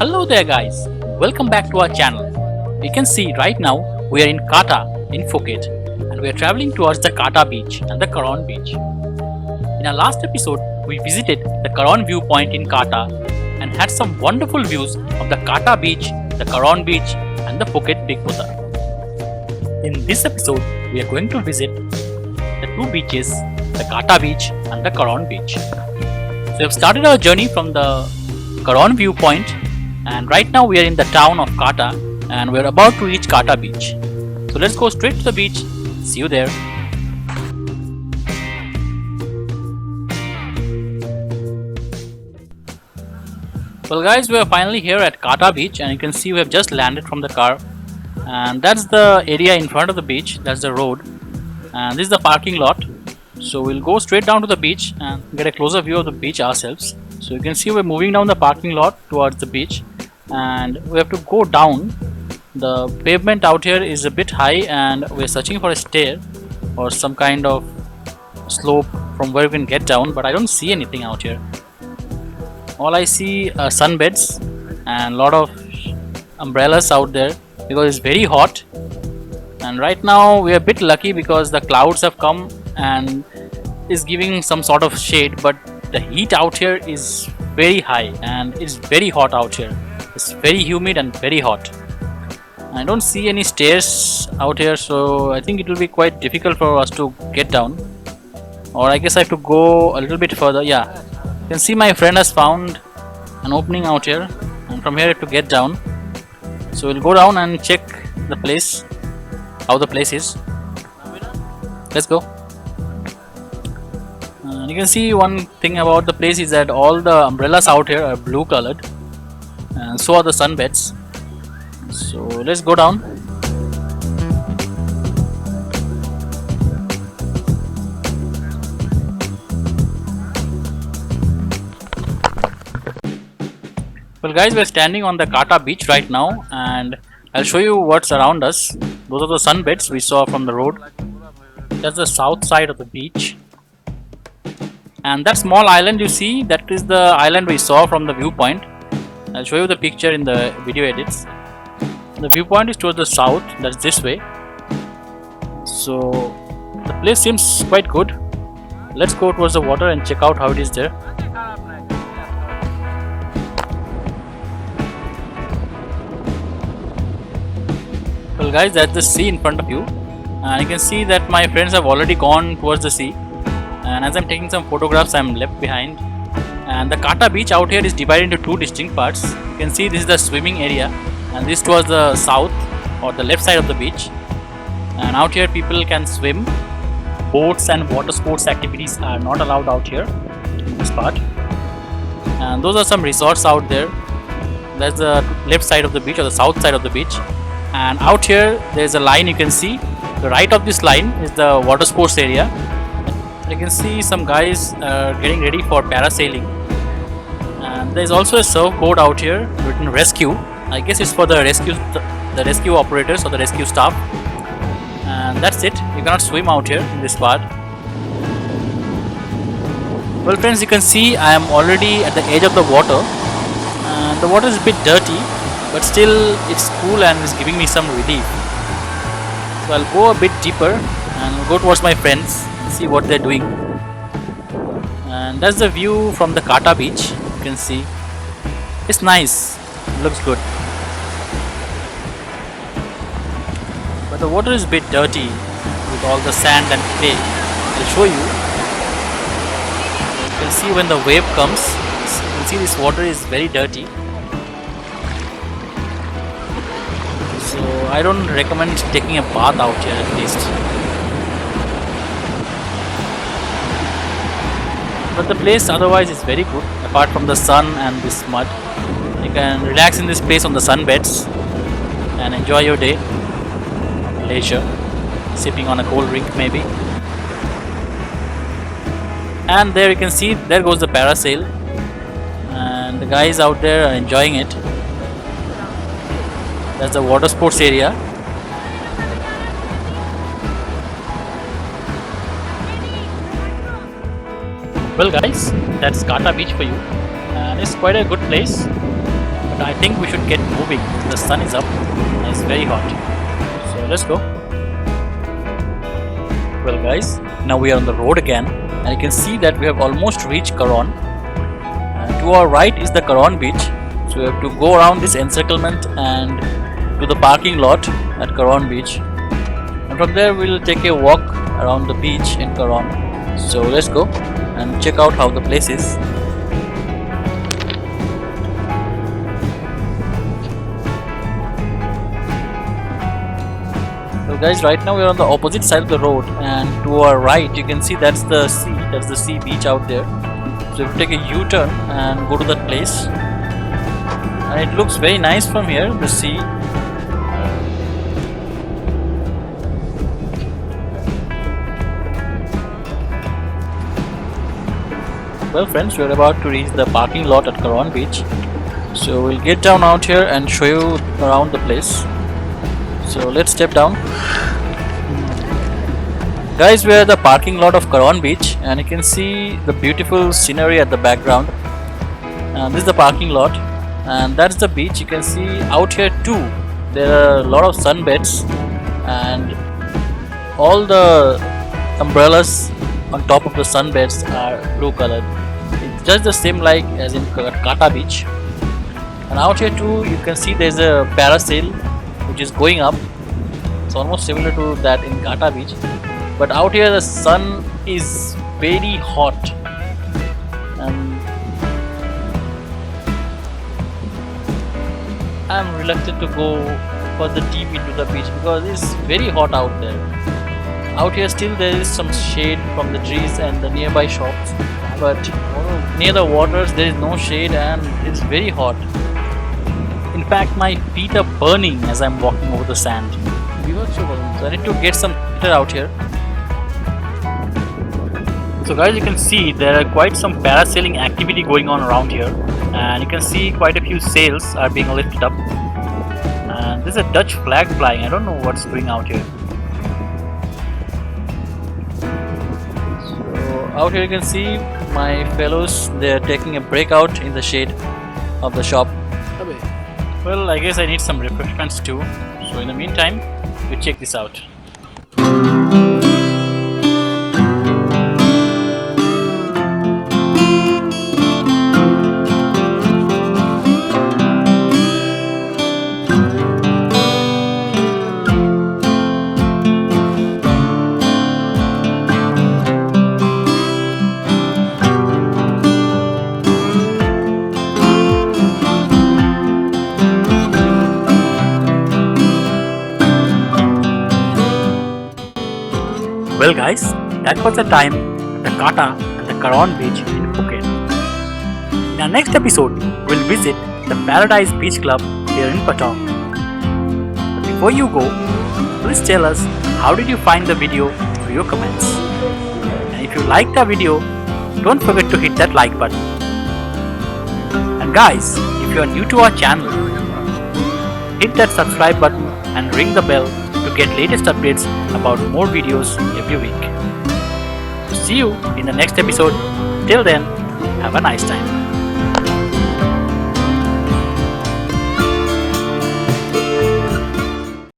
Hello there guys, welcome back to our channel. You can see right now we are in Kata in Phuket and we are traveling towards the Kata beach and the Karon beach. In our last episode we visited the Karon viewpoint in Kata and had some wonderful views of the Kata beach, the Karon beach and the Phuket Big Buddha. In this episode we are going to visit the two beaches, the Kata beach and the Karon beach. So we have started our journey from the Karon viewpoint and right now we are in the town of Kata and we are about to reach Kata beach. So let's go straight to the beach. See you there. Well guys, we are finally here at Kata beach and you can see we have just landed from the car and that's the area in front of the beach, that's the road, and this is the parking lot. So we'll go straight down to the beach and get a closer view of the beach ourselves. So you can see we're moving down the parking lot towards the beach and we have to go down. The pavement out here is a bit high and we're searching for a stair or some kind of slope from where we can get down, but I don't see anything out here. All I see are sunbeds and a lot of umbrellas out there because it's very hot. And right now we're a bit lucky because the clouds have come and is giving some sort of shade, but the heat out here is very high and it's very hot out here. It's very humid and very hot. I don't see any stairs out here, so I think it will be quite difficult for us to get down, or I guess I have to go a little bit further. Yeah, you can see my friend has found an opening out here and from here I have to get down. So we'll go down and check the place, how the place is. Let's go. You can see one thing about the place is that all the umbrellas out here are blue colored and so are the sunbeds. So let's go down. Well guys, we're standing on the Kata beach right now and I'll show you what's around us. Those are the sunbeds we saw from the road. That's the south side of the beach. And that small island you see, that is the island we saw from the viewpoint. I'll show you the picture in the video edits. The viewpoint is towards the south, that's this way. So the place seems quite good. Let's go towards the water and check out how it is there. Well guys, that's the sea in front of you and you can see that my friends have already gone towards the sea, and as I'm taking some photographs I'm left behind. And the Kata beach out here is divided into two distinct parts. You can see this is the swimming area and this was the south or the left side of the beach, and out here people can swim. Boats and water sports activities are not allowed out here in this part. And those are some resorts out there. That's the left side of the beach or the south side of the beach, and out here there's a line you can see. The right of this line is the water sports area. You can see some guys getting ready for parasailing, and there's also a surfboard out here written rescue. I guess it's for the rescue operators or the rescue staff, and that's it. You cannot swim out here in this part. Well friends, you can see I am already at the edge of the water and the water is a bit dirty, but still it's cool and is giving me some relief. So I'll go a bit deeper and go towards my friends, see what they're doing. And that's the view from the Kata beach. You can see it's nice, it looks good, but the water is a bit dirty with all the sand and clay. I'll show you. You can see when the wave comes, you can see this water is very dirty. So I don't recommend taking a bath out here at least. But the place otherwise is very good, apart from the sun and this mud. You can relax in this place on the sunbeds and enjoy your day, leisure, sipping on a cold drink maybe. And there you can see, there goes the parasail and the guys out there are enjoying it. That's the water sports area. Well guys, that's Kata beach for you and it's quite a good place. but I think we should get moving. The sun is up and it's very hot. So let's go. Well guys, now we are on the road again, and you can see that we have almost reached Karon. And to our right is the Karon beach. So we have to go around this encirclement and to the parking lot at Karon beach. And from there we'll take a walk around the beach in Karon. So let's go and check out how the place is. So guys, right now we are on the opposite side of the road, and to our right you can see that's the sea beach out there. So we take a U-turn and go to that place, and it looks very nice from here, the sea. Well friends, we are about to reach the parking lot at Karon beach, so we'll get down out here and show you around the place. So let's step down. Guys, we are at the parking lot of Karon beach, and you can see the beautiful scenery at the background. And this is the parking lot, and that's the beach. You can see out here too there are a lot of sunbeds, and all the umbrellas on top of the sunbeds are blue colored. It's just the same like as in Kata beach. And out here too you can see there's a parasail which is going up. It's almost similar to that in Kata beach, but out here the sun is very hot, and I'm reluctant to go further deep into the beach because it's very hot out there. Out here still there is some shade from the trees and the nearby shops, but near the waters there is no shade and it's very hot. In fact, my feet are burning as I'm walking over the sand. So I need to get some heater out here. So guys, you can see there are quite some parasailing activity going on around here, and you can see quite a few sails are being lifted up, and there's a Dutch flag flying. I don't know what's going out here. So out here you can see my fellows, they're taking a break out in the shade of the shop. Well, I guess I need some refreshments too, so in the meantime we check this out. Well guys, that was the time at the Kata and the Karon beach in Phuket. In our next episode, we'll visit the Paradise Beach Club here in Patong. But before you go, please tell us how did you find the video through your comments. And if you liked our video, don't forget to hit that like button. And guys, if you are new to our channel, hit that subscribe button and ring the bell to get latest updates about more videos every week. So see you in the next episode. Till then, have a nice time.